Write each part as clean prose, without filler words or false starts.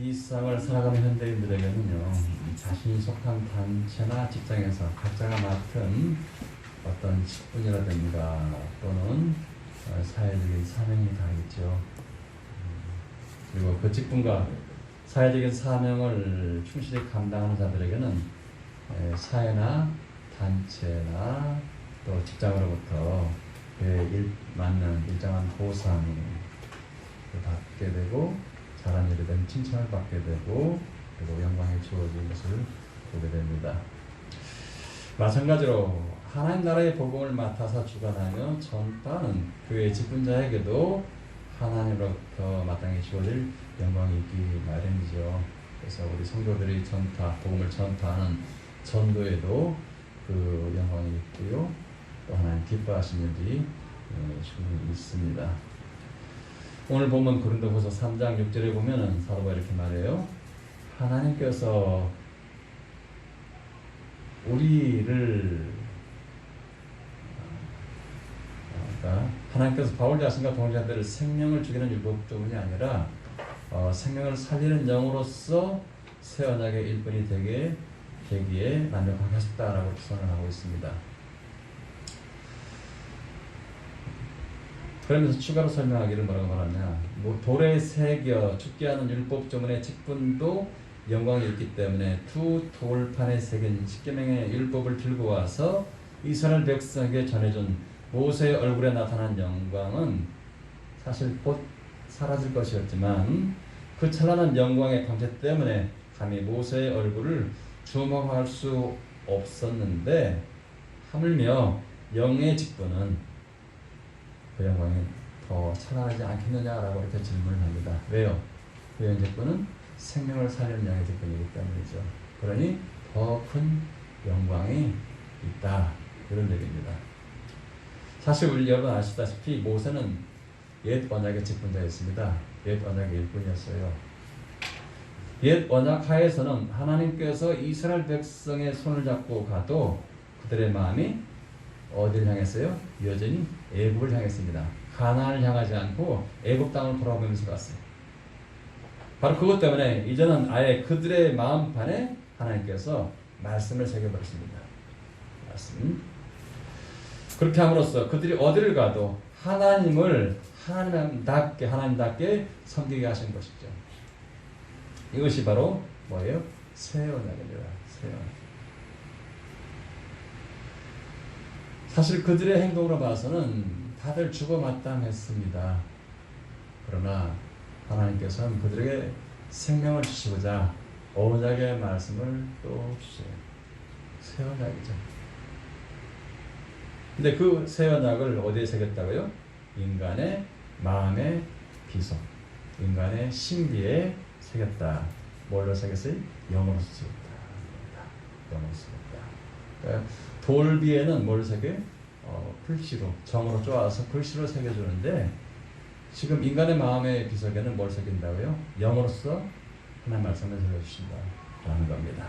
이 세상을 살아가는 현대인들에게는요, 자신이 속한 단체나 직장에서 각자가 맡은 어떤 직분이라든가 또는 사회적인 사명이 다르겠죠. 그리고 그 직분과 사회적인 사명을 충실히 감당하는 자들에게는 사회나 단체나 또 직장으로부터 그에 맞는 일정한 보상을 받게 되고, 잘한 일에 대한 칭찬을 받게 되고, 그리고 영광이 주어진 것을 보게 됩니다. 마찬가지로 하나님 나라의 복음을 맡아서 주관하며 전파하는 교회의 직분자에게도 하나님으로부터 마땅히 주어질 영광이 있기 마련이죠. 그래서 우리 성도들이 복음을 전파하는 전도에도 그 영광이 있고요, 또 하나님 기뻐하시는 일이 충분히 있습니다. 오늘 보면 고린도후서 3장 6절에 보면은 사도가 이렇게 말해요. 하나님께서 하나님께서 바울 자신과 동료자들을 생명을 죽이는 율법조문이 아니라 생명을 살리는 영으로서 새 언약의 일꾼이 되기에 만족하게 하셨다라고 선언하고 있습니다. 그러면서 추가로 설명하기를 뭐라고 말하냐, 돌에 새겨 죽게 하는 율법조문의 직분도 영광이 있기 때문에 두 돌판에 새긴 십계명의 율법을 들고 와서 이스라엘 백성에게 전해준 모세의 얼굴에 나타난 영광은 사실 곧 사라질 것이었지만 그 찬란한 영광의 광채 때문에 감히 모세의 얼굴을 주목할 수 없었는데, 하물며 영의 직분은 그 영광이 더 찬란하지 않겠느냐라고 이렇게 질문을 합니다. 왜요? 그 영의 직분은 생명을 살리는 영의 직분이기 때문이죠. 그러니 더 큰 영광이 있다, 이런 얘기입니다. 사실 우리 여러분 아시다시피 모세는 옛 언약의 직분자였습니다. 옛 언약의 일꾼이었어요. 옛 언약 하에서는 하나님께서 이스라엘 백성의 손을 잡고 가도 그들의 마음이 어디를 향했어요? 여전히 애굽을 향했습니다. 가나안을 향하지 않고 애굽 땅을 돌아보면서 갔어요. 바로 그것 때문에 이제는 아예 그들의 마음판에 하나님께서 말씀을 새겨버렸습니다. 말씀. 그렇게 함으로써 그들이 어디를 가도 하나님을 하나님답게 섬기게 하신 것이죠. 이것이 바로 뭐예요? 새 언약입니다. 새 언약. 사실 그들의 행동으로 봐서는 다들 죽어마땅했습니다. 그러나 하나님께서는 그들에게 생명을 주시고자 언약의 말씀을 또 주세요. 새 언약이죠. 근데 그 새 언약을 어디에 새겼다고요? 인간의 마음의 비속, 인간의 신비에 새겼다. 뭘로 새겼어요? 영으로 새겼다. 영으로 새겼다. 그러니까 돌비에는 뭘 새겨요? 글씨로, 정으로 쪼아서 글씨로 새겨주는데, 지금 인간의 마음의 비석에는 뭘 새긴다고요? 영으로서 하나님 말씀을 새겨주신다라는 겁니다.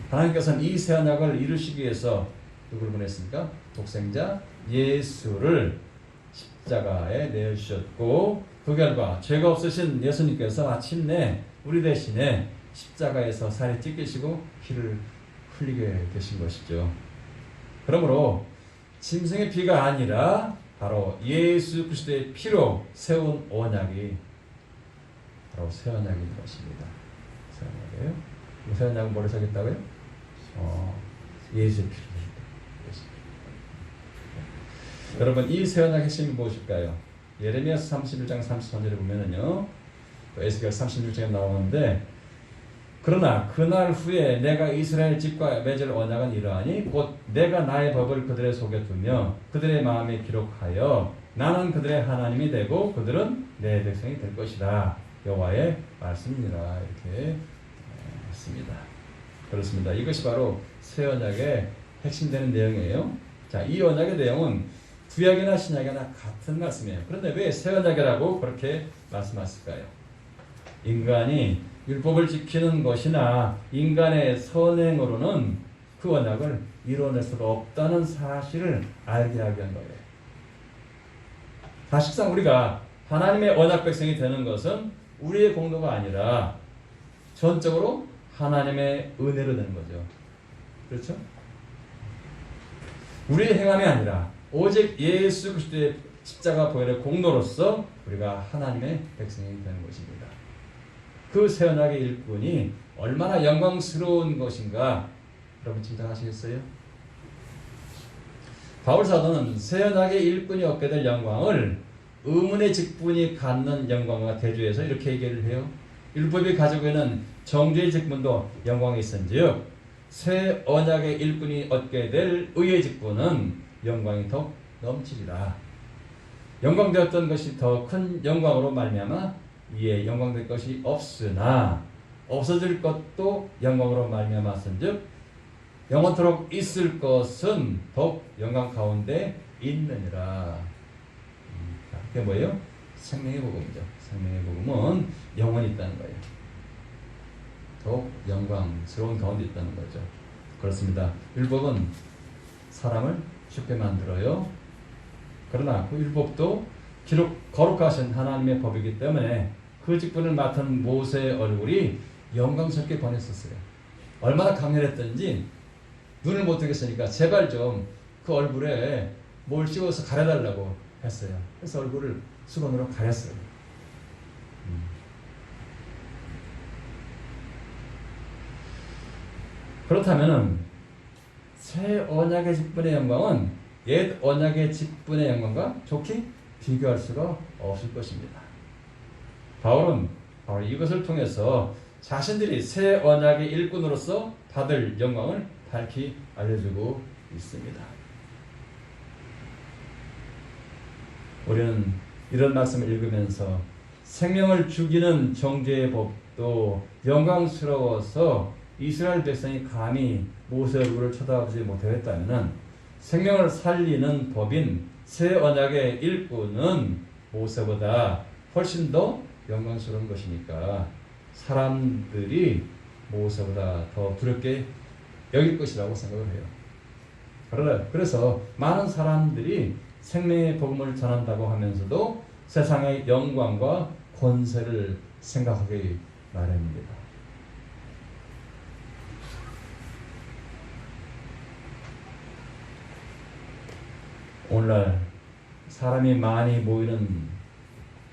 하나님께서는 이 새 언약을 이루시기 위해서 누구를 보냈습니까? 독생자 예수를 십자가에 내어주셨고, 그 결과 죄가 없으신 예수님께서 마침내 우리 대신에 십자가에서 살이 찢기시고 피를 흘리게 되신 것이죠. 그러므로 짐승의 피가 아니라 바로 예수 그리스도의 피로 세운 언약이 바로 새 언약인 것입니다. 새 언약이에요. 새 언약은 뭐를 새겼다고요? 예수의 피로. 여러분, 이 새 언약의 핵심이 무엇일까요? 예레미야서 31장 33절에 보면은요, 에스겔 36장에 나오는데, 그러나 그날 후에 내가 이스라엘 집과 맺을 언약은 이러하니 곧 내가 나의 법을 그들의 속에 두며 그들의 마음에 기록하여 나는 그들의 하나님이 되고 그들은 내 백성이 될 것이다. 여호와의 말씀이니라. 이렇게 했습니다. 그렇습니다. 이것이 바로 새 언약의 핵심되는 내용이에요. 자, 이 언약의 내용은 구약이나 신약이나 같은 말씀이에요. 그런데 왜 새 언약이라고 그렇게 말씀하실까요? 인간이 율법을 지키는 것이나 인간의 선행으로는 그 언약을 이뤄낼 수가 없다는 사실을 알게 하기 위한 거예요. 사실상 우리가 하나님의 언약 백성이 되는 것은 우리의 공로가 아니라 전적으로 하나님의 은혜로 되는 거죠. 그렇죠? 우리의 행함이 아니라 오직 예수 그리스도의 십자가 보혈의 공로로서 우리가 하나님의 백성이 되는 것입니다. 그 새 언약의 일꾼이 얼마나 영광스러운 것인가 여러분 짐작하시겠어요? 바울 사도는 새 언약의 일꾼이 얻게 될 영광을 의문의 직분이 갖는 영광과 대조해서 이렇게 얘기를 해요. 율법이 가지고 있는 정죄의 직분도 영광이 있은즉 새 언약의 일꾼이 얻게 될 의의 직분은 영광이 더 넘치리라. 영광되었던 것이 더 큰 영광으로 말미암아 위에 영광될 것이 없으나 없어질 것도 영광으로 말미암았은즉 영원토록 있을 것은 더욱 영광 가운데 있느니라. 그게 뭐예요? 생명의 복음이죠. 생명의 복음은 영원히 있다는 거예요. 더욱 영광스러운 가운데 있다는 거죠. 그렇습니다. 율법은 사람을 쉽게 만들어요. 그러나 그 율법도 기록 거룩하신 하나님의 법이기 때문에 그 직분을 맡은 모세의 얼굴이 영광스럽게 변했었어요. 얼마나 강렬했던지 눈을 못 뜨겠으니까 제발 좀 그 얼굴에 뭘 씌워서 가려달라고 했어요. 그래서 얼굴을 수건으로 가렸어요. 그렇다면 새 언약의 직분의 영광은 옛 언약의 직분의 영광과 좋게 비교할 수가 없을 것입니다. 바울은 바로 이것을 통해서 자신들이 새 언약의 일꾼으로서 받을 영광을 밝히 알려주고 있습니다. 우리는 이런 말씀을 읽으면서 생명을 죽이는 정죄의 법도 영광스러워서 이스라엘 백성이 감히 모세 얼굴을 쳐다보지 못했다면 생명을 살리는 법인 새 언약의 일꾼은 모세보다 훨씬 더 영광스러운 것이니까 사람들이 모세보다 더 두렵게 여길 것이라고 생각을 해요. 그래서 많은 사람들이 생명의 복음을 전한다고 하면서도 세상의 영광과 권세를 생각하기 마련입니다. 오늘날 사람이 많이 모이는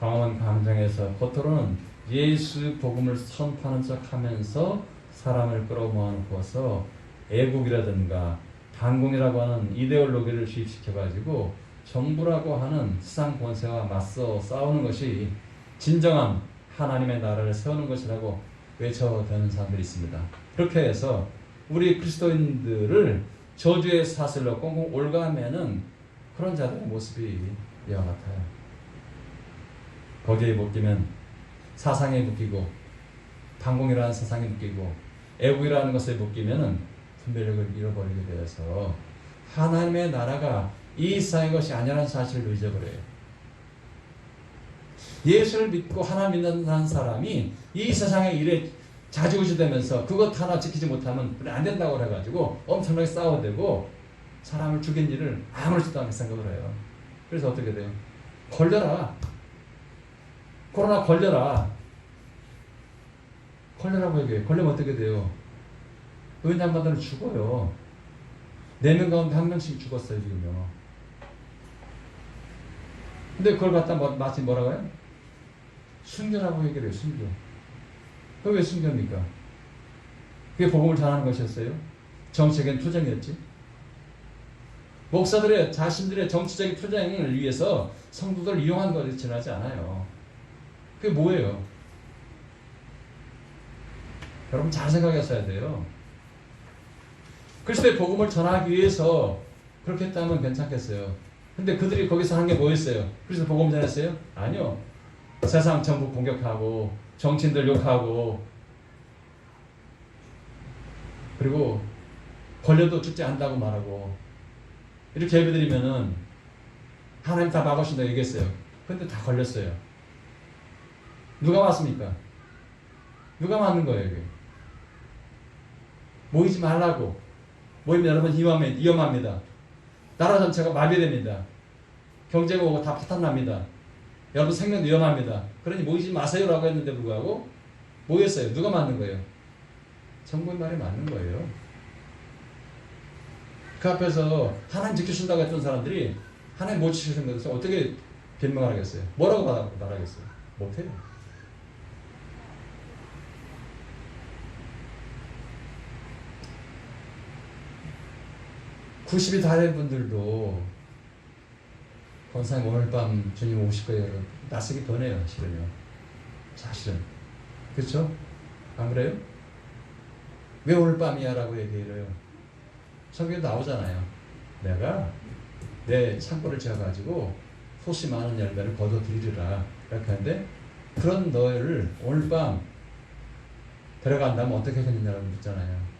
광화문 광장에서 겉으로는 예수 복음을 선포하는 척 하면서 사람을 끌어모아놓고서 애국이라든가 반공이라고 하는 이데올로기를 주입시켜가지고 정부라고 하는 세상 권세와 맞서 싸우는 것이 진정한 하나님의 나라를 세우는 것이라고 외쳐대는 사람들이 있습니다. 그렇게 해서 우리 그리스도인들을 저주의 사슬로 꽁꽁 올가매는 그런 자들의 모습이 이와 같아요. 거기에 묶이면 사상에 묶이고 반공이라는 사상에 묶이고 애국이라는 것에 묶이면 분별력을 잃어버리게 되어서 하나님의 나라가 이 세상의 것이 아니라는 사실을 잊어버려요. 예수를 믿고 하나님 믿는 사람이 이 세상의 일에 좌지우지되면서 그것 하나 지키지 못하면 안 된다고 해가지고 엄청나게 싸워대고 사람을 죽인 일을 아무렇지도 않게 생각을 해요. 그래서 어떻게 돼요? 걸려라. 코로나 걸려라. 걸려라고 얘기해요. 걸리면 어떻게 돼요? 의인양반들은 죽어요. 4명 가운데 1명씩 죽었어요, 지금요. 근데 그걸 갖다 마치 뭐라고 해요? 순교라고 얘기를 해요, 순교. 그게 왜 순교입니까? 그게 복음을 전하는 것이었어요? 정치적인 투쟁이었지? 목사들의 자신들의 정치적인 투쟁을 위해서 성도들을 이용한 것이 지나지 않아요. 그게 뭐예요? 여러분 잘 생각했어야 돼요. 그리스도의 복음을 전하기 위해서 그렇게 했다면 괜찮겠어요. 근데 그들이 거기서 한 게 뭐였어요? 그리스도 복음 전했어요? 아니요. 세상 정부 공격하고 정치인들 욕하고 그리고 걸려도 죽지 않는다고 말하고 이렇게 예배드리면은 하나님 다 막으신다고 얘기했어요. 근데 다 걸렸어요. 누가 맞습니까? 누가 맞는 거예요, 이게? 모이지 말라고. 모이면 여러분 위험합니다. 나라 전체가 마비됩니다. 경제가 오고 다 파탄납니다. 여러분 생명도 위험합니다. 그러니 모이지 마세요라고 했는데 불구하고 뭐겠어요? 누가 만든 거예요? 성부의 말이 맞는 거예요. 그 앞에서 하나님 지켜준다고 했던 사람들이 하나님 못 지켜준 것에서 어떻게 변명을 하겠어요? 뭐라고 말하겠어요? 못해요. (90이) 다 된 분들도 권사님 오늘 밤 주님 오실 거예요. 낯설기 뻔해요. 실은요. 사실은. 그렇죠? 안 그래요? 왜 오늘 밤이야? 라고 얘기해요. 성경에 나오잖아요. 내가 내 창고를 지어가지고 솟이 많은 열매를 거둬들이리라. 이렇게 하는데 그런 너를 오늘 밤 데려간다면 어떻게 하겠느냐고 묻잖아요.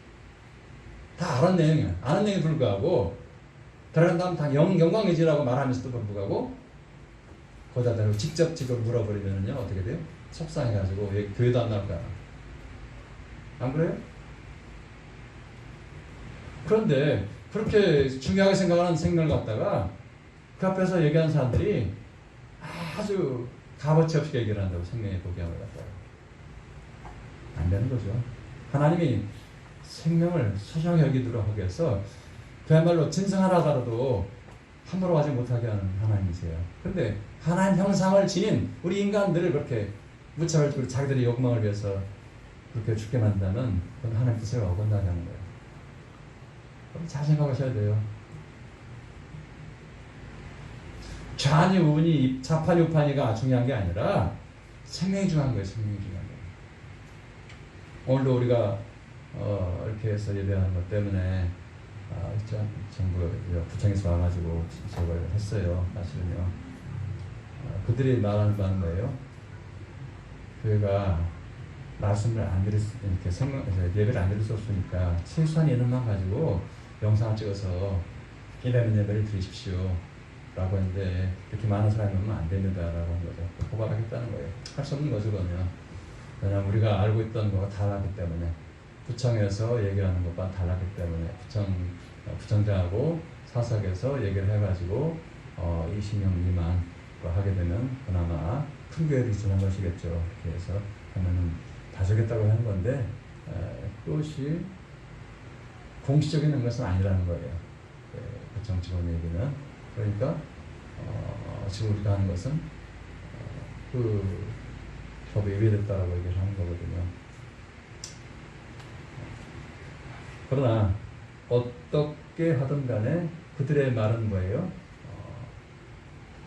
다 아는 내용이야. 아는 내용에 불구하고 데려간다면 다 영광이지라고 말하면서도 불구하고 거기다 대고 직접 물어버리면요 어떻게 돼요? 속상해가지고 교회도 안 나올 거야. 안 그래요? 그런데 그렇게 중요하게 생각하는 생명을 갖다가 그 앞에서 얘기하는 사람들이 아주 값어치 없이 얘기를 한다고. 생명의 복양을 갖다가 안 되는 거죠. 하나님이 생명을 소중하게 여기도록 하기 위해서 그야말로 짐승 하나라도 함부로 하지 못하게 하는 하나님이세요. 그런데 하나님 형상을 지닌 우리 인간들을 그렇게 무차별적으로 자기들의 욕망을 위해서 그렇게 죽게 만든다면 그건 하나님 뜻을 어긋나게 하는 거예요. 잘 생각하셔야 돼요. 좌니 우니 좌파니 우파니가 중요한 게 아니라 생명이 중요한 거예요. 생명이 중요한 거예요. 오늘도 우리가 이렇게 해서 예배하는 것 때문에 전부 부창에서 와가지고 저걸 했어요. 사실은요. 그들이 말하는 바는 뭐예요? 교회가 말씀을 안 드릴 수, 이렇게 예배를 안 드릴 수 없으니까 최소한 인원만 가지고 영상을 찍어서 기다리는 예배를 드리십시오 라고 했는데 그렇게 많은 사람이 오면 안 됩니다 라고 한 거죠. 고발하겠다는 거예요. 할 수 없는 거죠 그러면. 왜냐하면 우리가 알고 있던 거가 달랐기 때문에, 구청에서 얘기하는 것과 달랐기 때문에 구청장하고 사석에서 얘기를 해가지고 20명 미만으로 하게 되면 그나마 큰 교회를 주는 것이겠죠. 이렇게 해서 하면은 봐주겠다고 하는 건데 그것이 공식적인 것은 아니라는 거예요. 구청 직원 얘기는. 그러니까 지금 우리가 하는 것은 그 법에 위배됐다라고 얘기를 하는 거거든요. 그러나 어떻게 하든 간에 그들의 말은 뭐예요?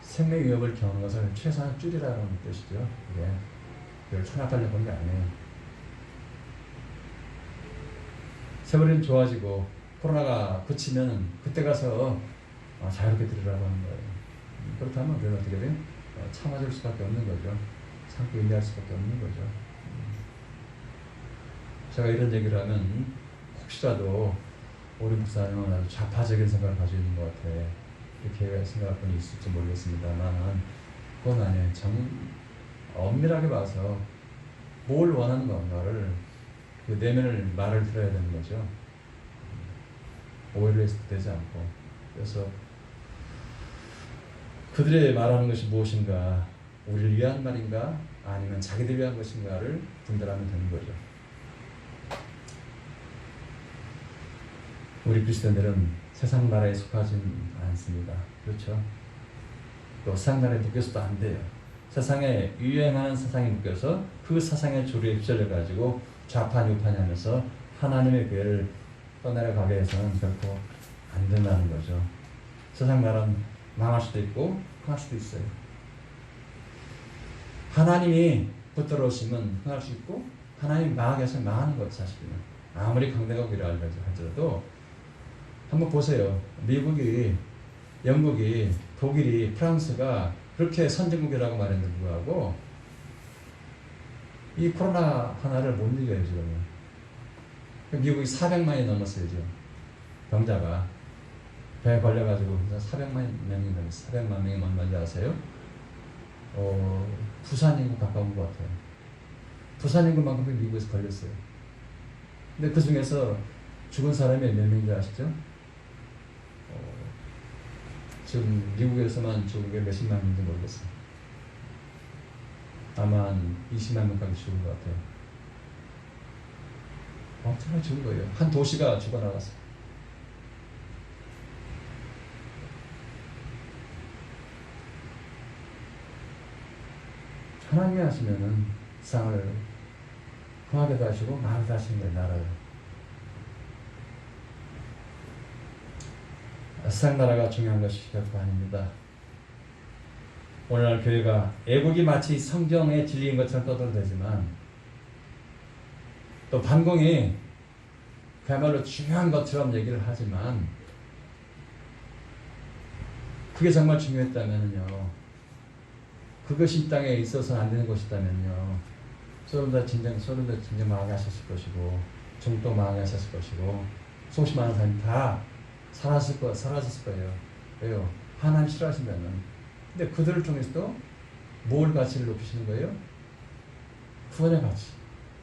생명 위협을 경하는 것을 최소한 줄이라는 뜻이죠. 그걸 찬압하려고 한 게 아니에요. 세월이 좋아지고 코로나가 그치면 그때 가서 자유롭게 들으라고 하는 거예요. 그렇다면 우리는 어떻게 돼요? 참아줄 수밖에 없는 거죠. 참고 인내할 수밖에 없는 거죠. 제가 이런 얘기를 하면 혹시라도 우리 목사님은 아주 좌파적인 생각을 가지고 있는 것 같아 이렇게 생각할 분이 있을지 모르겠습니다만 그건 아니에요. 엄밀하게 봐서 뭘 원하는 건가를 그 내면을 말을 들어야 되는 거죠. 오해를 해서 되지 않고. 그래서 그들의 말하는 것이 무엇인가, 우리를 위한 말인가 아니면 자기들 위한 것인가를 분별하면 되는 거죠. 우리 그리스도인들은 세상 나라에 속하진 않습니다. 그렇죠? 또 세상 나라에 묶여서도 안 돼요. 세상에 유행하는 세상에 묶여서 그 세상의 조류에 휩쓸려가지고 좌파니 우파니 하면서 하나님의 교회를 떠내려가게 해서는 결코 안 된다는 거죠. 세상 나라는 망할 수도 있고 흥할 수도 있어요. 하나님이 붙들어오시면 흥할 수 있고 하나님이 망하게 해서 망하는 것 사실은. 아무리 강대가 위라 할지라도 한번 보세요. 미국이, 영국이, 독일이, 프랑스가 그렇게 선진국이라고 말했는데 불구하고 이 코로나 하나를 못 이겨요 지금. 미국이 400만이 넘었어요 지금. 병자가 배에 걸려가지고 400만 명이 넘었어요. 400만 명이 뭔지 아세요? 부산 인구 가까운 것 같아요. 부산 인구만큼 미국에서 걸렸어요. 근데 그 중에서 죽은 사람이 몇 명인지 아시죠? 지금 미국에서만 죽은 게 몇십만 명인지 모르겠어요. 아마 한 20만 명까지 죽은 것 같아요. 엄청나게 죽은 거예요. 한 도시가 죽어나갔어요. 하나님이 하시면은 세상을 흥하게도 하시고 망하게도 하시는 거예요. 나라를. 세상 나라가 중요한 것이 결코 아닙니다. 오늘날 교회가 애국이 마치 성경의 진리인 것처럼 떠들어대지만 또 반공이 그야말로 중요한 것처럼 얘기를 하지만 그게 정말 중요했다면요, 그것이 이 땅에 있어서는 안 되는 것이다면요, 소련도 진정 망하게 하셨을 것이고 중도 망하게 하셨을 것이고 수없이 많은 사람이 다 사라졌을 거예요. 왜요? 하나님 싫어하시면은. 근데 그들을 통해서도 뭘 가치를 높이시는 거예요? 구원의 가치,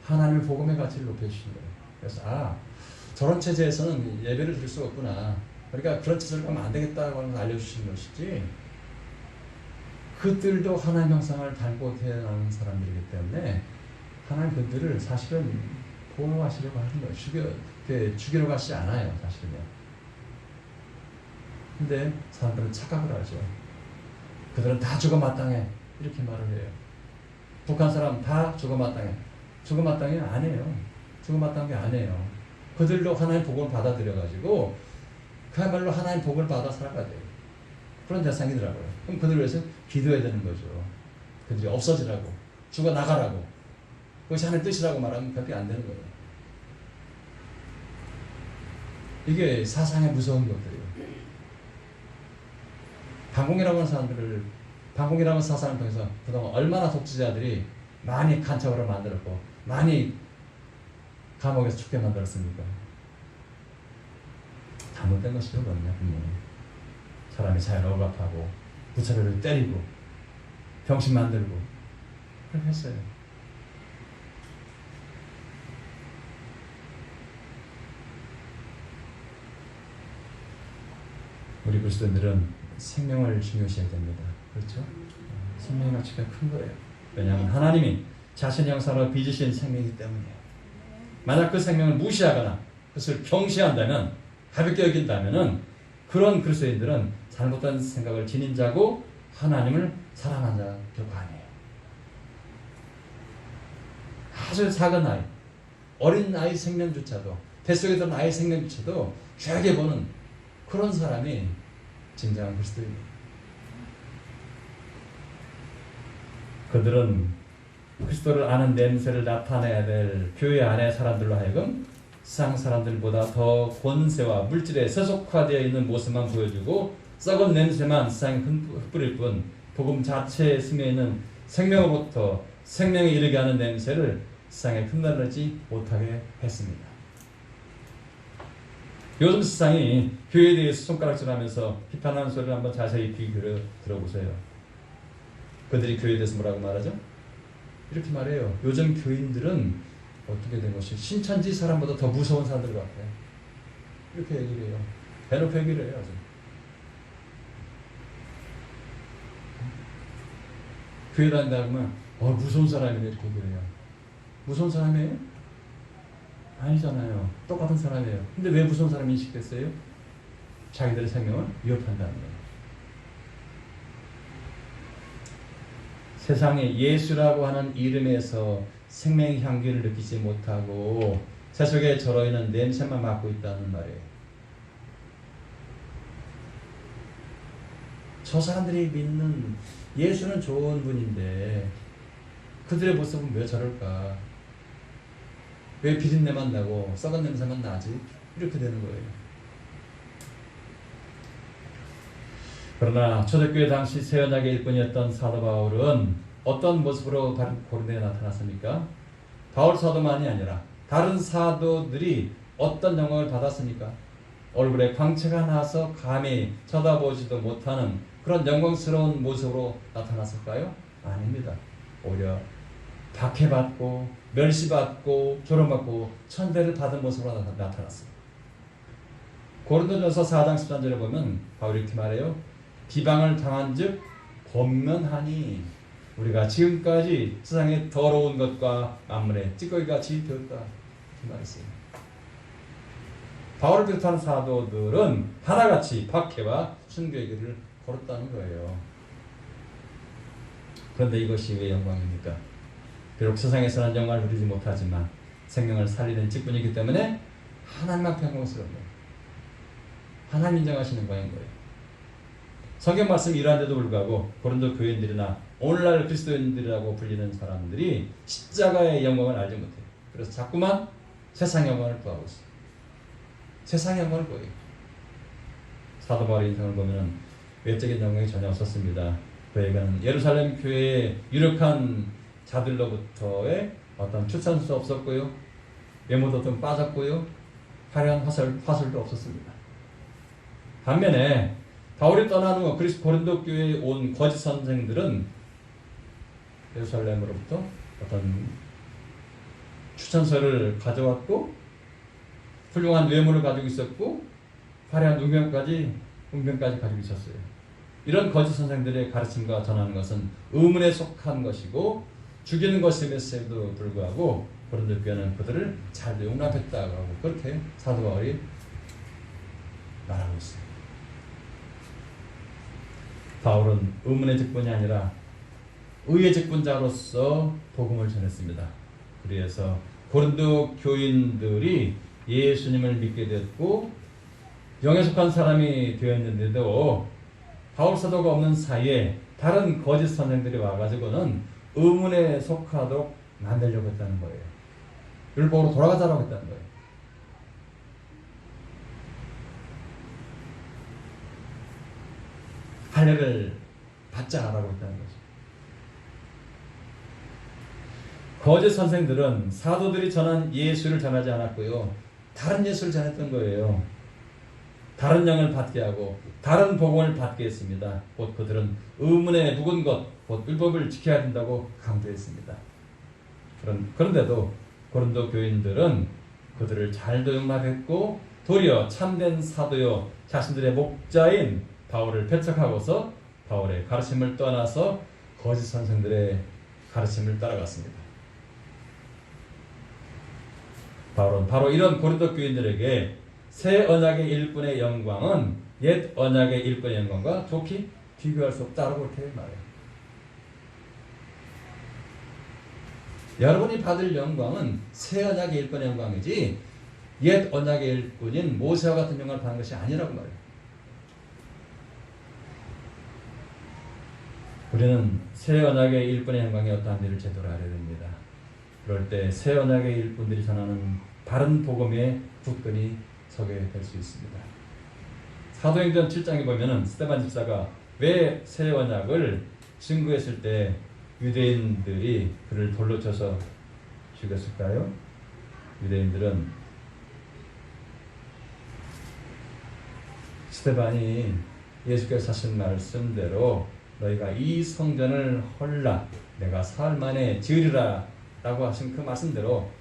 하나님의 복음의 가치를 높여주시는 거예요. 그래서 저런 체제에서는 예배를 드릴 수가 없구나, 그러니까 그런 체제를 가면 안 되겠다고 하는 걸 알려주시는 것이지, 그들도 하나님 형상을 닮고 태어나는 사람들이기 때문에 하나님 그들을 사실은 보호하시려고 하는 거예요. 죽이려고 하시지 않아요, 사실은요. 근데 사람들은 착각을 하죠. 그들은 다 죽어 마땅해, 이렇게 말을 해요. 북한 사람 다 죽어 마땅해. 죽어 마땅해? 아니에요. 죽어 마땅한 게 아니에요. 그들도 하나님 복음을 받아들여가지고 그야말로 하나님 복음을 받아 살아가야 돼요. 그런 대상이더라고요. 그럼 그들 위해서 기도해야 되는 거죠. 그들이 없어지라고, 죽어 나가라고, 그것이 하나님의 뜻이라고 말하면 그게 안 되는 거예요. 이게 사상의 무서운 것들이에요. 반공이라고 하는 사람들을, 반공이라고 하는 사상을 통해서 그동안 얼마나 독재자들이 많이 간첩으로 만들었고 많이 감옥에서 죽게 만들었습니까? 잘못된 것이죠, 그럼요. 사람이 자연 억압하고 무차별로 때리고 병신 만들고 그렇게 했어요. 우리 그리스도인들은 생명을 중요시해야 됩니다. 그렇죠? 생명의 가치가 큰 거예요. 왜냐하면 하나님이 자신의 형상으로 빚으신 생명이기 때문이에요. 만약 그 생명을 무시하거나 그것을 경시한다면, 가볍게 여긴다면 그런 그리스도인들은 잘못된 생각을 지닌 자고 하나님을 사랑한 자 결코 아니에요. 아주 작은 아이, 어린 아이 생명조차도, 뱃속에 든 아이 생명조차도 귀하게 보는 그런 사람이 진정한 그리스도입니다. 그들은 그리스도를 아는 냄새를 나타내야 될 교회 안의 사람들로 하여금 세상 사람들보다 더 권세와 물질에 세속화되어 있는 모습만 보여주고 썩은 냄새만 세상에 흩뿌릴 뿐, 복음 자체에 스며있는 생명으로부터 생명에 이르게 하는 냄새를 세상에 흩날리지 못하게 했습니다. 요즘 세상이 교회에 대해서 손가락질하면서 비판하는 소리를 한번 자세히 귀 기울여 들어보세요. 그들이 교회에 대해서 뭐라고 말하죠? 이렇게 말해요. 요즘 교인들은 어떻게 된 것이 신천지 사람보다 더 무서운 사람들 같아요. 이렇게 얘기를 해요. 대놓고 얘기를 해요. 아주. 교회 다닌다 보면 무서운 사람이네, 이렇게 얘기를 해요. 무서운 사람이에요? 아니잖아요. 똑같은 사람이에요. 근데 왜 무서운 사람이 인식됐어요? 자기들의 생명을 위협한다는 거예요. 세상에 예수라고 하는 이름에서 생명의 향기를 느끼지 못하고 세속에 절어있는 냄새만 맡고 있다는 말이에요. 저 사람들이 믿는 예수는 좋은 분인데 그들의 모습은 왜 저럴까? 왜 비린내만 나고 썩은 냄새만 나지? 이렇게 되는 거예요. 그러나 초대교회 당시 새 언약의 일꾼이었던 사도 바울은 어떤 모습으로 고린도에 나타났습니까? 바울 사도만이 아니라 다른 사도들이 어떤 영광을 받았습니까? 얼굴에 광채가 나서 감히 쳐다보지도 못하는 그런 영광스러운 모습으로 나타났을까요? 아닙니다. 오히려 박해받고 멸시받고 조롱받고 천대를 받은 모습으로 나타났어요. 고린도전서 4장 13절에 보면 바울이 이렇게 말해요. 비방을 당한 즉 권면하니 우리가 지금까지 세상의 더러운 것과 만물의 찌꺼기같이 되었다. 그 말이었어요. 바울을 비롯한 사도들은 하나같이 박해와 순교의 길을 걸었다는 거예요. 그런데 이것이 왜 영광입니까? 비록 세상에서는 영광을 누리지 못하지만 생명을 살리는 직분이기 때문에 하나님 앞에 영광스러운 거예요. 하나님 인정하시는 거인 거예요. 성경 말씀이 이러한데도 불구하고 고린도 교인들이나 오늘날 그리스도인들이라고 불리는 사람들이 십자가의 영광을 알지 못해요. 그래서 자꾸만 세상 영광을 구하고 있어요. 세상 영광을 구해요. 사도 바울의 인생을 보면 외적인 영광이 전혀 없었습니다. 그에게는 예루살렘 교회의 유력한 자들로부터의 어떤 추천수 없었고요. 외모도 좀 빠졌고요. 화려한 화술도 없었습니다. 반면에 바울이 떠난 후 고린도 교회에 온 거짓 선생들은 예루살렘으로부터 어떤 추천서를 가져왔고 훌륭한 외모를 가지고 있었고 화려한 운명까지 가지고 있었어요. 이런 거짓 선생들의 가르침과 전하는 것은 의문에 속한 것이고 죽이는 것임에도 불구하고 고린도 교회는 그들을 잘 용납했다고 하고 그렇게 사도 바울이 말하고 있어요. 바울은 의문의 직분이 아니라 의의 직분자로서 복음을 전했습니다. 그래서 고린도 교인들이 예수님을 믿게 됐고 영에 속한 사람이 되었는데도 바울 사도가 없는 사이에 다른 거짓 선생들이 와가지고는 의문에 속하도록 만들려고 했다는 거예요. 율법으로 돌아가자라고 했다는 거예요. 할례를 받자라고 했다는 거죠. 거짓 선생들은 사도들이 전한 예수를 전하지 않았고요. 다른 예수를 전했던 거예요. 다른 영을 받게 하고 다른 복음을 받게 했습니다. 곧 그들은 의문에 묵은 것, 곧 율법을 지켜야 된다고 강조했습니다. 그런데도 고린도 교인들은 그들을 잘도 용납했고 도리어 참된 사도요 자신들의 목자인 바울을 배척하고서 바울의 가르침을 떠나서 거짓 선생들의 가르침을 따라갔습니다. 바울은 바로 이런 고린도 교인들에게 새 언약의 일꾼의 영광은 옛 언약의 일꾼의 영광과 좋게 비교할 수 없다고 그렇게 말해요. 여러분이 받을 영광은 새 언약의 일꾼의 영광이지 옛 언약의 일꾼인 모세와 같은 영광을 받는 것이 아니라고 말해요. 우리는 새 언약의 일꾼의 영광이 어떠한지를 제대로 알아야 됩니다. 그럴 때 새 언약의 일꾼들이 전하는 바른 복음에 굳건히 서게 될 수 있습니다. 사도행전 7장에 보면은 스데반 집사가 왜 새 언약을 증거했을 때 유대인들이 그를 돌로 쳐서 죽였을까요? 유대인들은 스데반이 예수께서 하신 말씀대로 너희가 이 성전을 헐라 내가 사흘 만에 지으리라 라고 하신 그 말씀대로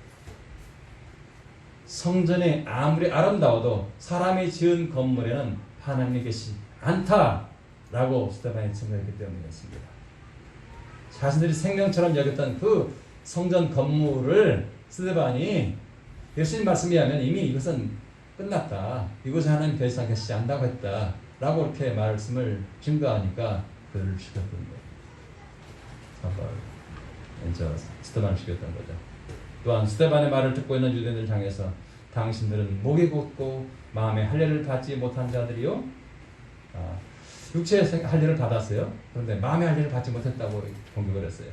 성전이 아무리 아름다워도 사람이 지은 건물에는 하나님이 계시지 않다라고 스데반이 증거했기 때문이었습니다. 자신들이 생명처럼 여겼던 그 성전 건물을 스데반이 예수님 말씀에 의하면 이미 이것은 끝났다. 이곳에 하나님 더 이상 계시지 않다고 했다. 라고 이렇게 말씀을 증거하니까 그들을 죽였던 거예요. 스데반을 죽였던 거죠. 또한 스데반의 말을 듣고 있는 유대인들 향해서 당신들은 목이 곧고 마음의 할례를 받지 못한 자들이요. 육체의 할례를 받았어요. 그런데 마음의 할례를 받지 못했다고 공격을 했어요.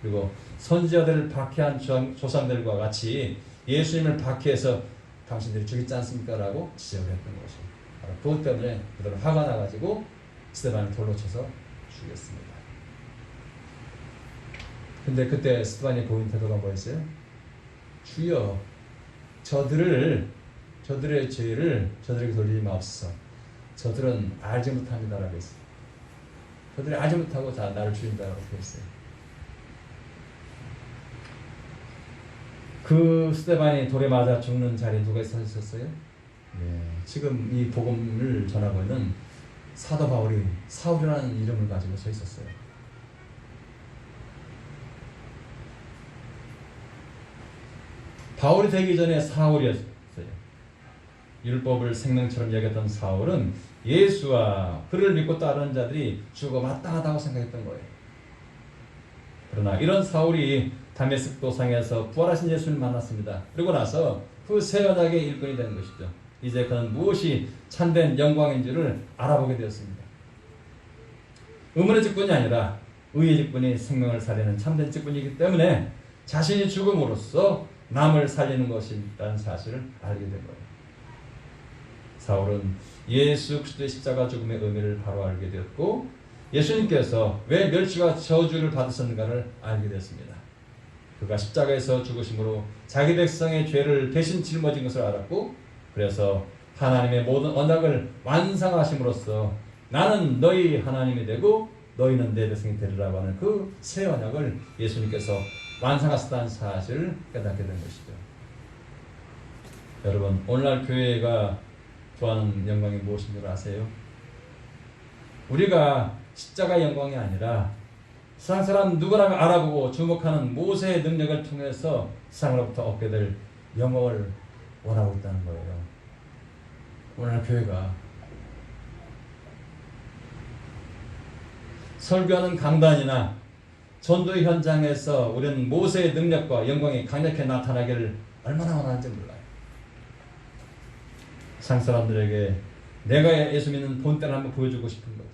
그리고 선지자들을 박해한 조상들과 같이 예수님을 박해해서 당신들이 죽이지 않습니까? 라고 지적을 했던 것이에요. 그것 때문에 그들은 화가 나가지고 스데반을 돌로 쳐서 죽였습니다. 근데 그때 스데반이 보인 태도가 뭐였어요? 주여 저들의 죄를 저들에게 돌리지 마옵소서. 저들은 알지 못합니다라고 했어요. 저들이 알지 못하고 나를 죽인다라고 했어요. 그 스데반이 돌에 맞아 죽는 자리에 누가 서 있었어요? 지금 이 복음을 전하고 있는 사도 바울이 사울이라는 이름을 가지고 서 있었어요. 바울이 되기 전에 사울이었어요. 율법을 생명처럼 여겼던 사울은 예수와 그를 믿고 따르는 자들이 죽어 마땅하다고 생각했던 거예요. 그러나 이런 사울이 다메섹 도상에서 부활하신 예수를 만났습니다. 그리고 나서 그 새 언약의 일꾼이 되는 것이죠. 이제 그는 무엇이 참된 영광인지를 알아보게 되었습니다. 의문의 직분이 아니라 의의 직분이 생명을 살리는 참된 직분이기 때문에 자신이 죽음으로써 남을 살리는 것이라는 사실을 알게 된 거예요. 사울은 예수 그리스도의 십자가 죽음의 의미를 바로 알게 되었고 예수님께서 왜 멸시와 저주를 받으셨는가를 알게 되었습니다. 그가 십자가에서 죽으심으로 자기 백성의 죄를 대신 짊어진 것을 알았고 그래서 하나님의 모든 언약을 완성하심으로써 나는 너희 하나님이 되고 너희는 내 백성이 되리라고 하는 그 새 언약을 예수님께서 완성하셨다는 사실을 깨닫게 된 것이죠. 여러분, 오늘날 교회가 구하는 영광이 무엇인 줄 아세요? 우리가 십자가 영광이 아니라 세상 사람 누구나 알아보고 주목하는 모세의 능력을 통해서 세상으로부터 얻게 될 영광을 원하고 있다는 거예요. 오늘날 교회가 설교하는 강단이나 전도의 현장에서 우리는 모세의 능력과 영광이 강력히 나타나기를 얼마나 원하는지 몰라요. 세상 사람들에게 내가 예수 믿는 본때를 한번 보여주고 싶은 거죠.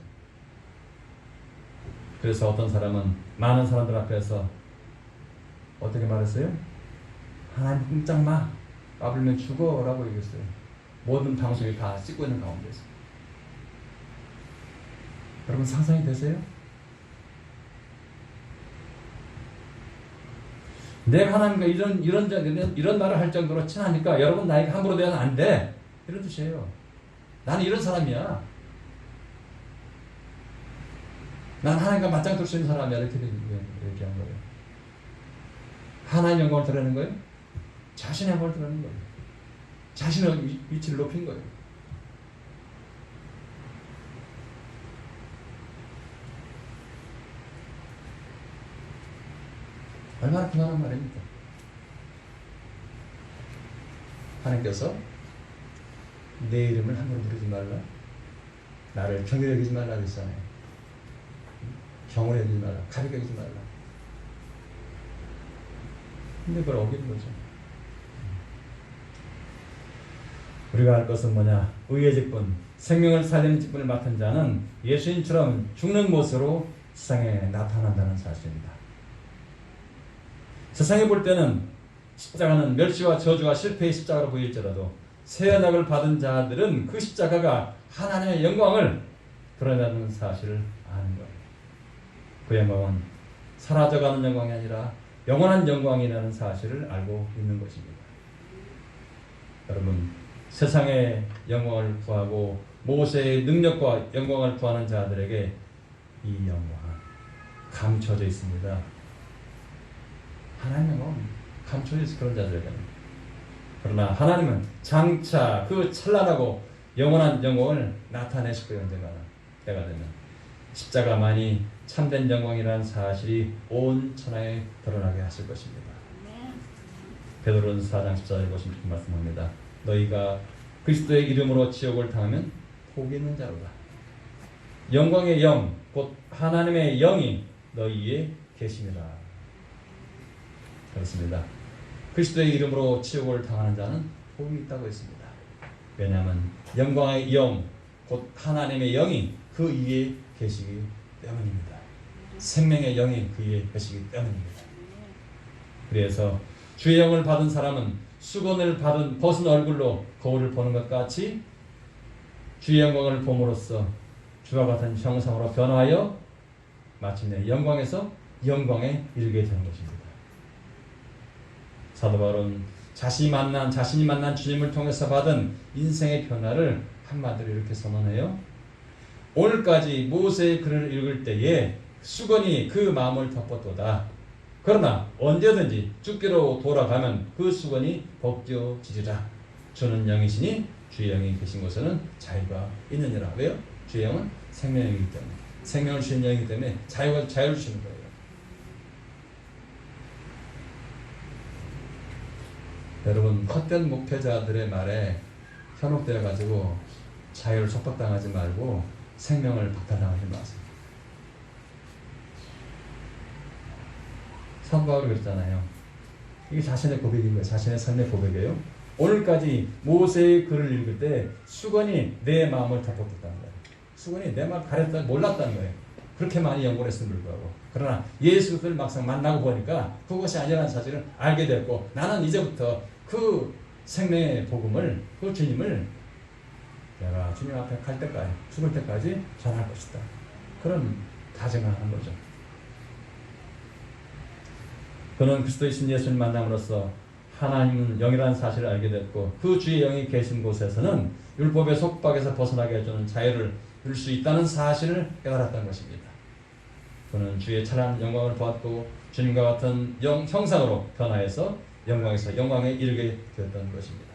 그래서 어떤 사람은 많은 사람들 앞에서 어떻게 말했어요? 하나님 꼼짝 마. 까불면 죽어 라고 얘기했어요. 모든 방송이 다 찍고 있는 가운데서. 여러분 상상이 되세요? 내가 하나님과 이런 말을 할 정도로 친하니까 여러분 나에게 함부로 대하면 안 돼. 이런 뜻이에요. 나는 이런 사람이야. 난 하나님과 맞짱 뜰 수 있는 사람이야. 이렇게 얘기한 거예요. 하나님 영광을 드러내는 거예요. 자신의 영광을 드러내는 거예요. 자신의 위치를 높인 거예요. 얼마나 편안한 말입니까? 하나님께서 내 이름을 함부로 부르지 말라. 나를 경히 여기지 말라 그랬잖아요. 경홀히 여기지 말라. 가볍게 여기지 말라. 근데 그걸 어기는 거죠. 우리가 할 것은 뭐냐? 의의 직분, 생명을 살리는 직분을 맡은 자는 예수님처럼 죽는 모습으로 세상에 나타난다는 사실입니다. 세상에 볼 때는 십자가는 멸시와 저주와 실패의 십자가로 보일지라도 새 언약을 받은 자들은 그 십자가가 하나님의 영광을 드러내는 사실을 아는 거예요. 그 영광은 사라져가는 영광이 아니라 영원한 영광이라는 사실을 알고 있는 것입니다. 여러분, 세상의 영광을 구하고 모세의 능력과 영광을 구하는 자들에게 이 영광은 감춰져 있습니다. 하나님의 영광은 감춰져 있어 그런 자들에게는. 그러나 하나님은 장차 그 찬란하고 영원한 영광을 나타내실 거예요. 언젠가는 때가 되면 십자가만이 참된 영광이라는 사실이 온 천하에 드러나게 하실 것입니다. 베드로는 4장 14절에 보시면 이렇게 말씀합니다. 너희가 그리스도의 이름으로 지옥을 당하면 복이 있는 자로다. 영광의 영 곧 하나님의 영이 너희에 계심이라. 그렇습니다. 그리스도의 이름으로 지옥을 당하는 자는 복이 있다고 했습니다. 왜냐하면 영광의 영, 곧 하나님의 영이 그 위에 계시기 때문입니다. 생명의 영이 그 위에 계시기 때문입니다. 그래서 주의 영을 받은 사람은 수건을 벗은 얼굴로 거울을 보는 것 같이 주의 영광을 봄으로써 주와 같은 형상으로 변화하여 마침내 영광에서 영광에 이르게 되는 것입니다. 사도 바울은 자신이 만난 주님을 통해서 받은 인생의 변화를 한마디로 이렇게 선언해요. 오늘까지 모세의 글을 읽을 때에 수건이 그 마음을 덮었도다. 그러나 언제든지 죽기로 돌아가면 그 수건이 벗겨지리라. 주는 영이시니 주의 영이 계신 곳에는 자유가 있느니라. 왜요? 주의 영은 생명의 영이기 때문에, 생명을 주신 영이기 때문에 자유를 주시는 거예요. 여러분, 헛된 목회자들의 말에 현혹되어 가지고 자유를 속박당하지 말고 생명을 박탈당하지 마세요. 사도 바울이 그랬잖아요. 이게 자신의 고백인 거예요. 자신의 삶의 고백이에요. 오늘까지 모세의 글을 읽을 때 수건이 내 마음을 덮어뒀다는 거예요. 수건이 내 마음을 가렸다 몰랐다는 거예요. 그렇게 많이 연구를 했음을 불구하고. 그러나 예수를 막상 만나고 보니까 그것이 아니라는 사실을 알게 됐고, 나는 이제부터 그 생명의 복음을, 그 주님을 내가 주님 앞에 갈 때까지, 죽을 때까지 전할 것이다. 그런 다짐을 하는 거죠. 그는 그리스도이신 예수님 만남으로써 하나님은 영이라는 사실을 알게 됐고, 그 주의 영이 계신 곳에서는 율법의 속박에서 벗어나게 해주는 자유를 누릴 수 있다는 사실을 깨달았던 것입니다. 그는 주의 찬란한 영광을 보았고 주님과 같은 형상으로 변화해서 영광에서 영광에 이르게 되었던 것입니다.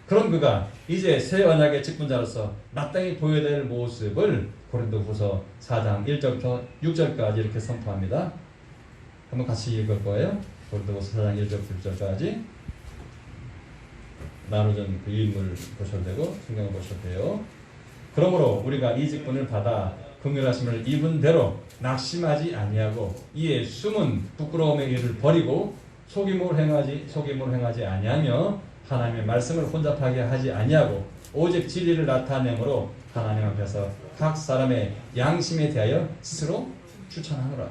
그런 그가 이제 새 언약의 직분자로서 마땅히 보여야 될 모습을 고린도후서 4장 1절부터 6절까지 이렇게 선포합니다. 한번 같이 읽을 거예요. 고린도후서 4장 1절부터 6절까지. 나누전 그 인물 보셔도 되고 성경을 보셔도 돼요. 그러므로 우리가 이 직분을 받아 긍휼하심을 입은 대로 낙심하지 아니하고 이에 숨은 부끄러움의 일을 버리고 속임을 행하지 아니하며 하나님의 말씀을 혼잡하게 하지 아니하고 오직 진리를 나타내므로 하나님 앞에서 각 사람의 양심에 대하여 스스로 추천하노라.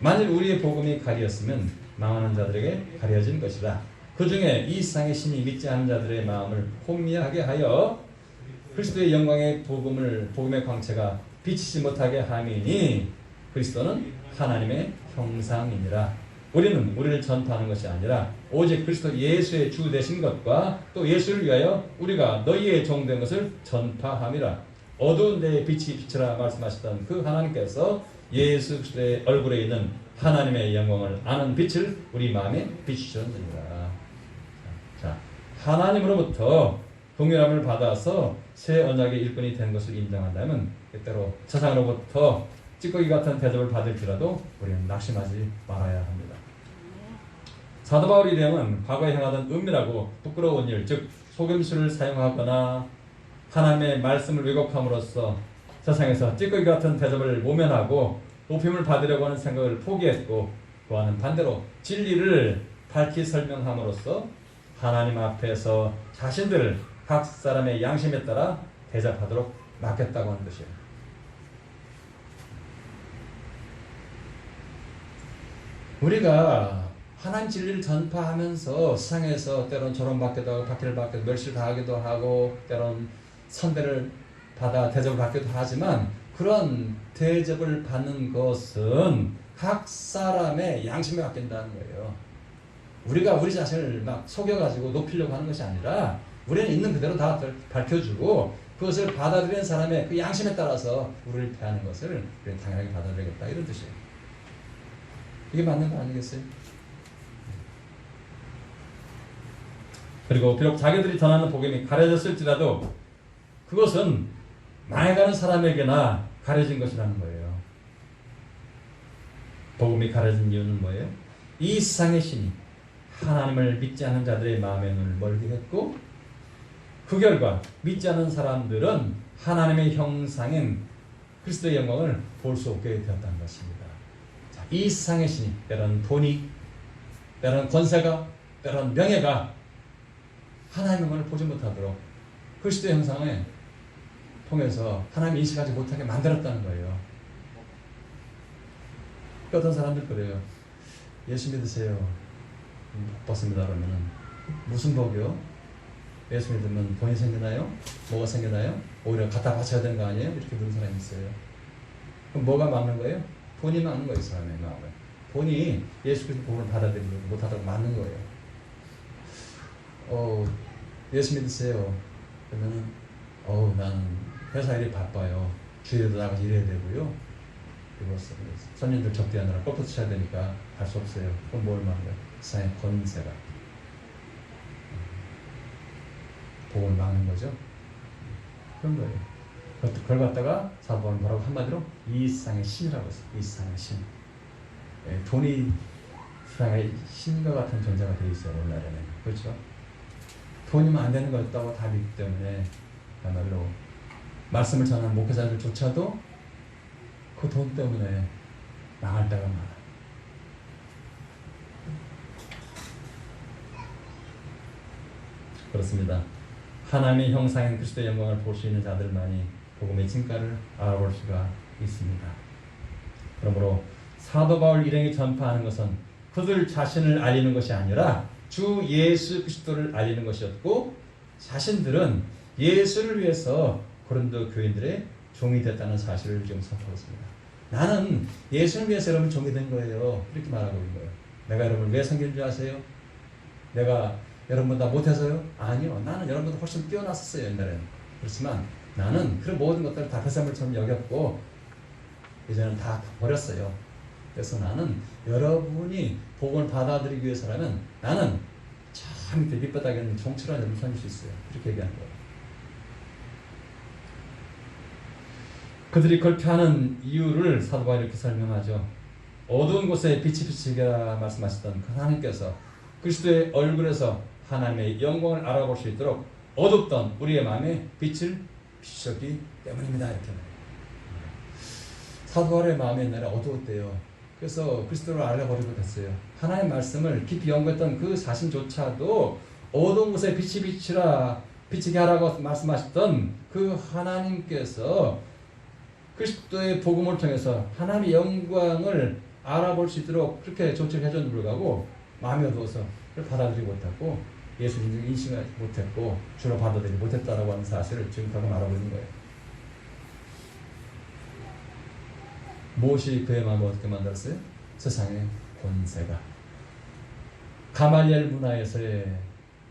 만일 우리의 복음이 가리었으면 망하는 자들에게 가려진 것이다. 그 중에 이 세상의 신이 믿지 않은 자들의 마음을 혼미하게 하여 그리스도의 영광의 복음의 광채가 비치지 못하게 함이니 그리스도는 하나님의 형상이니라. 우리는 우리를 전파하는 것이 아니라 오직 그리스도 예수의 주 되신 것과 또 예수를 위하여 우리가 너희의 종된 것을 전파함이라. 어두운 데에 빛이 비치라 말씀하셨던 그 하나님께서 예수 그리스도의 얼굴에 있는 하나님의 영광을 아는 빛을 우리 마음에 비추셨느니라. 자, 하나님으로부터 긍휼함을 받아서 새 언약의 일꾼이 된 것을 인정한다면 때때로 세상으로부터 찌꺼기 같은 대접을 받을지라도 우리는 낙심하지 말아야 합니다. 사도 바울이 되면 과거에 행하던 은밀하고 부끄러운 일, 즉 속임수를 사용하거나 하나님의 말씀을 왜곡함으로써 세상에서 찌꺼기 같은 대접을 모면하고 높임을 받으려고 하는 생각을 포기했고, 그와는 반대로 진리를 밝히 설명함으로써 하나님 앞에서 자신들을 각 사람의 양심에 따라 대접하도록 맡겼다고 하는 것이에요. 우리가 하나님 진리를 전파하면서 세상에서 때론 조롱받기도 하고 박해를 받기도 멸시를 당하기도 하고 때론 선대를 받아 대접을 받기도 하지만, 그런 대접을 받는 것은 각 사람의 양심에 맡긴다는 거예요. 우리가 우리 자신을 막 속여가지고 높이려고 하는 것이 아니라 우리는 있는 그대로 다 밝혀주고 그것을 받아들이는 사람의 그 양심에 따라서 우리를 대하는 것을 우리는 당연하게 받아들이겠다, 이런 뜻이에요. 이게 맞는 거 아니겠어요? 그리고 비록 자기들이 전하는 복음이 가려졌을지라도 그것은 망해가는 사람에게나 가려진 것이라는 거예요. 복음이 가려진 이유는 뭐예요? 이 세상의 신이 하나님을 믿지 않는 자들의 마음의 눈을 멀게 했고, 그 결과 믿지 않는 사람들은 하나님의 형상인 그리스도의 영광을 볼 수 없게 되었다는 것입니다. 자, 이 세상의 신이 때론 돈이, 때론 권세가, 때론 명예가 하나님의 영광을 보지 못하도록 그리스도의 형상을 통해서 하나님 인식하지 못하게 만들었다는 거예요. 어떤 사람들 그래요. 예수 믿으세요. 복 받습니다. 그러면은 무슨 복이요? 예수 믿으면 돈이 생기나요? 뭐가 생기나요? 오히려 갖다 바쳐야 되는 거 아니에요? 이렇게 묻는 사람이 있어요. 그럼 뭐가 막는 거예요? 돈이 막는 거예요. 사람의 마음을. 돈이 예수 그리스도 복음을 받아들이지 못하도록 막는 거예요. 예수 믿으세요. 그러면은 나는 회사 일이 바빠요. 주일에도 나가서 일해야 되고요. 그리고 손님들 접대하느라 꺾어서 쳐야 되니까 할 수 없어요. 그럼 뭘 막는 거예요? 세상의 권세가 복음을 막는 거죠. 그런 거예요. 그걸 갖다가 사도 바울은 뭐라고 한마디로 이 세상의 신이라고 했어요. 이 세상의 신. 돈이 세상에 신과 같은 존재가 되어 있어요. 오늘날에는. 그렇죠? 돈이면 안 되는 거였다고 다 믿기 때문에 그야말로 말씀을 전하는 목회자들조차도 그 돈 때문에 망할 때가 많아. 그렇습니다. 하나님의 형상인 그리스도의 영광을 볼 수 있는 자들만이 복음의 진가를 알아볼 수가 있습니다. 그러므로 사도 바울 일행이 전파하는 것은 그들 자신을 알리는 것이 아니라 주 예수 그리스도를 알리는 것이었고, 자신들은 예수를 위해서 고린도 교인들의 종이 됐다는 사실을 지금 선포했습니다. 나는 예수를 위해서 여러분 종이 된 거예요. 이렇게 말하고 있는 거예요. 내가 여러분을 왜 섬기는 줄 아세요? 내가 여러분보다 못해서요? 아니요. 나는 여러분보다 훨씬 뛰어났었어요. 옛날에는. 그렇지만 나는 그 모든 것들을 다 뱃사물처럼 여겼고 이제는 다 버렸어요. 그래서 나는 여러분이 복음을 받아들이기 위해서라면 나는 참 밑바닥에 있는 종처럼 여러분 섬길 수 있어요. 이렇게 얘기하는 거예요. 그들이 그렇게 하는 이유를 사도 바울이 이렇게 설명하죠. 어두운 곳에 빛이 비치게 말씀하셨던 그 하나님께서 그리스도의 얼굴에서 하나님의 영광을 알아볼 수 있도록 어둡던 우리의 마음에 빛을 비추셨기 때문입니다. 이렇게 말해요. 사도 바울의 마음이 옛날에 어두웠대요. 그래서 그리스도를 알아버리고 됐어요. 하나님의 말씀을 깊이 연구했던 그 자신조차도 어두운 곳에 빛이 비치게 하라고 말씀하셨던 그 하나님께서 그리스도의 복음을 통해서 하나님의 영광을 알아볼 수 있도록 그렇게 조치를 해줬는데 불구하고 마음이 어두워서 그걸 받아들이지 못했고 예수님을 인식을 못했고 주로 받아들이지 못했다라고 하는 사실을 지금 방금 알아보고 있는 거예요. 무엇이 그의 마음을 어떻게 만들었어요? 세상의 권세가, 가말리엘 문화에서의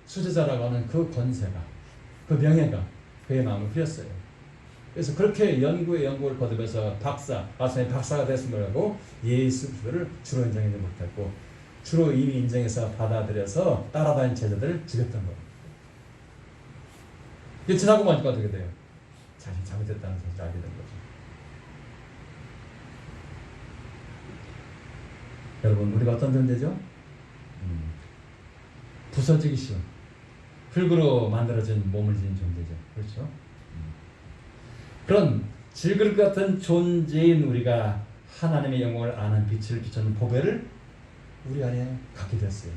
수제자라고 하는 그 권세가, 그 명예가 그의 마음을 흐렸어요. 그래서 그렇게 연구를 거듭해서 말씀의 박사가 됐음을 하고 예수 그리스도를 주로 인정하지 못했고 주로 이미 인정해서 받아들여서 따라다닌 제자들을 죽였던 거예요. 이게 지나고 나니까 어떻게 돼요? 자신이 잘못됐다는 사실을 알게 된 거죠. 여러분, 우리가 어떤 존재죠? 부서지기 쉬운 흙으로 만들어진 몸을 지닌 존재죠. 그렇죠? 그런 질그릇 같은 존재인 우리가 하나님의 영광을 아는 빛을 비추는 보배를 우리 안에 갖게 됐어요.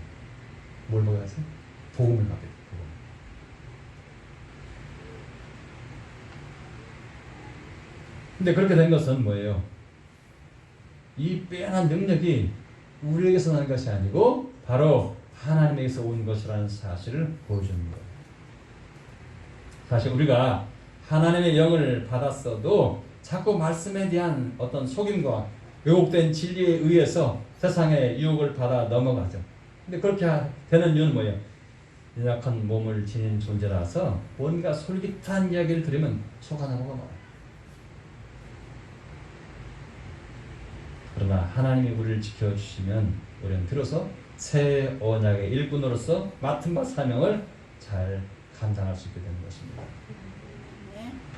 뭘 갖게 됐어요? 복음을 갖게 됐어요. 근데 그렇게 된 것은 뭐예요? 이 빼어난 능력이 우리에게서 난 것이 아니고 바로 하나님에게서 온 것이라는 사실을 보여주는 거예요. 사실 우리가 하나님의 영을 받았어도 자꾸 말씀에 대한 어떤 속임과 왜곡된 진리에 의해서 세상의 유혹을 받아 넘어가죠. 근데 그렇게 되는 이유는 뭐예요? 연약한 몸을 지닌 존재라서 뭔가 솔깃한 이야기를 들으면 속아 넘어가요. 그러나 하나님이 우리를 지켜주시면 우리는 비로소 새 언약의 일꾼으로서 맡은 바 사명을 잘 감당할 수 있게 되는 것입니다.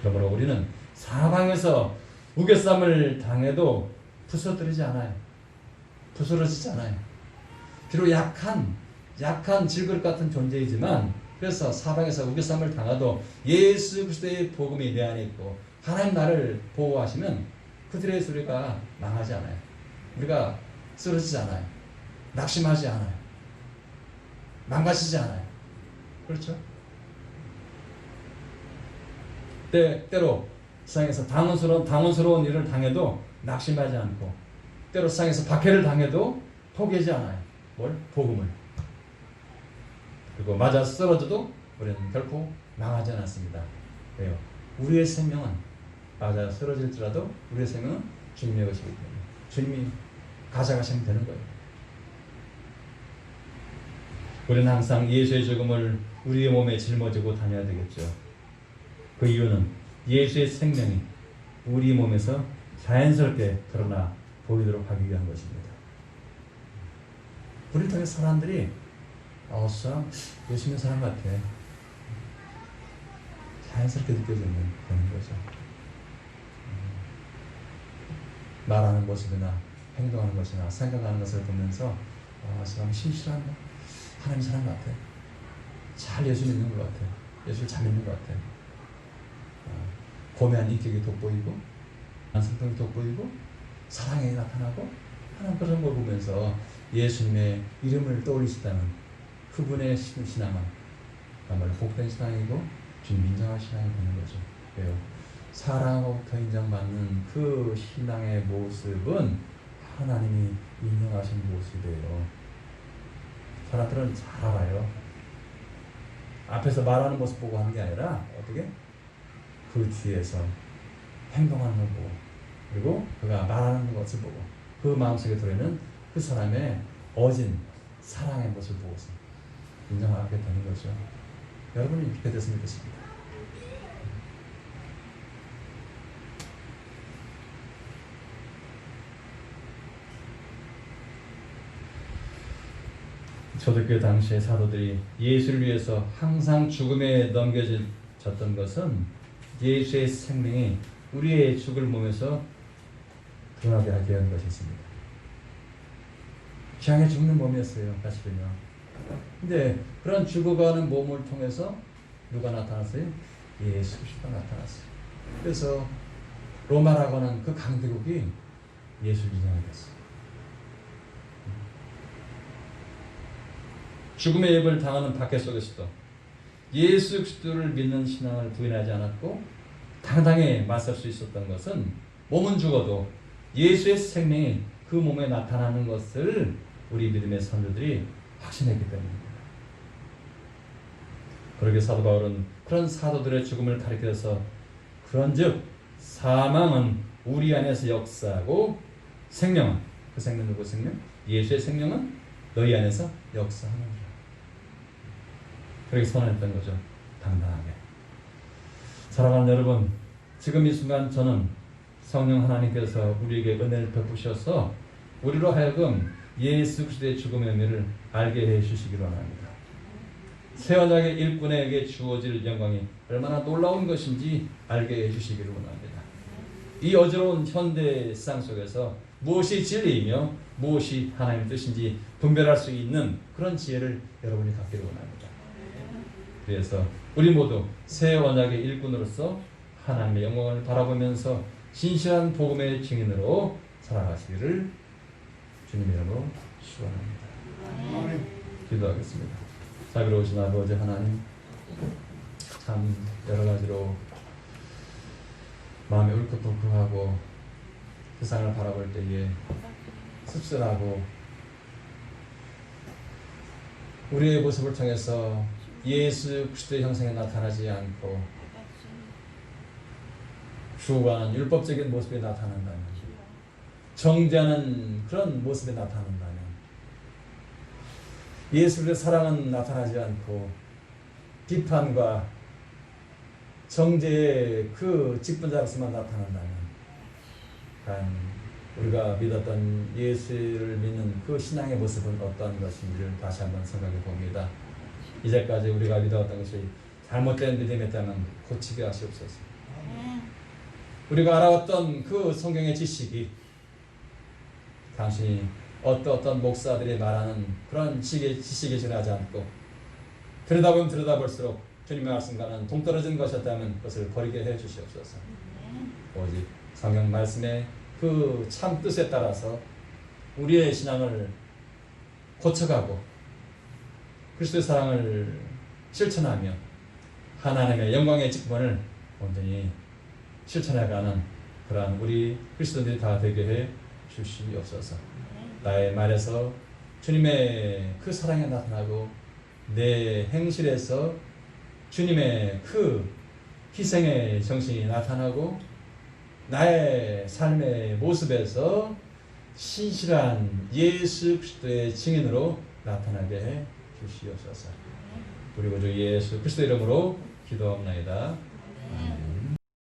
그러므로 우리는 사방에서 우겨쌈을 당해도 부서뜨리지 않아요. 부스러지지 않아요. 비록 약한 질그릇 같은 존재이지만 그래서 사방에서 우겨쌈을 당해도 예수 그리스도의 복음이 내 안에 있고 하나님 나를 보호하시면 그들의 소리가 망하지 않아요. 우리가 쓰러지지 않아요. 낙심하지 않아요. 망가지지 않아요. 그렇죠? 때로 세상에서 당원스러운 일을 당해도 낙심하지 않고 때로 세상에서 박해를 당해도 포기하지 않아요. 뭘? 복음을. 그리고 맞아 쓰러져도 우리는 결코 망하지 않았습니다. 왜요? 우리의 생명은 맞아 쓰러질지라도 우리의 생명은 주님의 것이기 때문에 주님이 가져가시면 되는 거예요. 우리는 항상 예수의 죽음을 우리의 몸에 짊어지고 다녀야 되겠죠. 그 이유는 예수의 생명이 우리 몸에서 자연스럽게 드러나 보이도록 하기 위한 것입니다. 우리를 통해 사람들이 저 사람 예수 믿는 사람 같아. 자연스럽게 느껴지는 그런 거죠. 말하는 모습이나 행동하는 것이나 생각하는 것을 보면서 사람 신실한가? 하나님 사람 같아. 잘 예수 믿는 것 같아. 예수를 잘 믿는 것 같아. 고매한 인격이 돋보이고 성품이 돋보이고 사랑이 나타나고 하나님 그런 걸 보면서 예수님의 이름을 떠올리시다는 그분의 신앙은 정말로 복된 신앙이고 주님 인정할 신앙이 되는 거죠. 왜요? 사랑으로부터 인정받는 그 신앙의 모습은 하나님이 인정하신 모습이에요. 사람들은 잘 알아요. 앞에서 말하는 모습 보고 하는 게 아니라 어떻게? 그 뒤에서 행동하는 걸 보고 그리고 그가 말하는 것을 보고 그 마음속에 들어있는 그 사람의 어진 사랑의 모습을 보고서 인정하게 되는 거죠. 여러분이 이렇게 됐으면 좋겠습니다. 초대교회 당시의 사도들이 예수를 위해서 항상 죽음에 넘겨졌던 것은 예수의 생명이 우리의 죽을 몸에서 드러나게 하게 한 것이 있습니다. 향해 죽는 몸이었어요, 사실은요. 근데 그런 죽어가는 몸을 통해서 누가 나타났어요? 예수 그리스도가 나타났어요. 그래서 로마라고 하는 그 강대국이 예수를 인정했어요. 죽음의 예벌을 당하는 박해 속에서도 예수 그리스도를 믿는 신앙을 부인하지 않았고 당당히 맞설 수 있었던 것은 몸은 죽어도 예수의 생명이 그 몸에 나타나는 것을 우리 믿음의 선조들이 확신했기 때문입니다. 그러게 사도 바울은 그런 사도들의 죽음을 가리켜서 그런즉 사망은 우리 안에서 역사하고 생명은 그 생명 누구 생명? 예수의 생명은 너희 안에서 역사하느니라. 그렇게 선언했던 거죠. 당당하게. 사랑하는 여러분, 지금 이 순간 저는 성령 하나님께서 우리에게 은혜를 베푸셔서 우리로 하여금 예수 그리스도의 죽음의 의미를 알게 해주시기를 원합니다. 새 언약의 일꾼에게 주어질 영광이 얼마나 놀라운 것인지 알게 해주시기를 원합니다. 이 어지러운 현대 세상 속에서 무엇이 진리이며 무엇이 하나님의 뜻인지 분별할 수 있는 그런 지혜를 여러분이 갖기를 원합니다. 그래서 우리 모두 새 언약의 일꾼으로서 하나님의 영광을 바라보면서 진실한 복음의 증인으로 살아가시기를 주님의 이름으로 축원합니다. 기도하겠습니다. 자비로우신 아버지 하나님, 참 여러 가지로 마음이 울컥불컥하고 세상을 바라볼 때에 씁쓸하고 우리의 모습을 통해서 예수 그리스도의 형상에 나타나지 않고 주관하는 율법적인 모습에 나타난다면, 정죄하는 그런 모습에 나타난다면, 예수의 사랑은 나타나지 않고 비판과 정죄의 그 직분자로서만 나타난다면, 과연 우리가 믿었던 예수를 믿는 그 신앙의 모습은 어떤 것인지를 다시 한번 생각해 봅니다. 이제까지 우리가 믿어왔던 것이 잘못된 믿음이었다면 고치게 하시옵소서. 우리가 알아왔던 그 성경의 지식이 당신이 어떤 목사들이 말하는 그런 지식에 지나지 않고 들여다보면 들여다볼수록 주님의 말씀과는 동떨어진 것이었다면 그것을 버리게 해 주시옵소서. 오직 성경 말씀의 그 참 뜻에 따라서 우리의 신앙을 고쳐가고 그리스도의 사랑을 실천하며 하나님의 영광의 직분을 온전히 실천해가는 그러한 우리 그리스도인들이 다 되게 해 주시옵소서. 나의 말에서 주님의 그 사랑이 나타나고 내 행실에서 주님의 그 희생의 정신이 나타나고 나의 삶의 모습에서 신실한 예수 그리스도의 증인으로 나타나게 해 주시옵소서. 우리 구주 예수 그리스도 이름으로 기도합나이다. 아멘.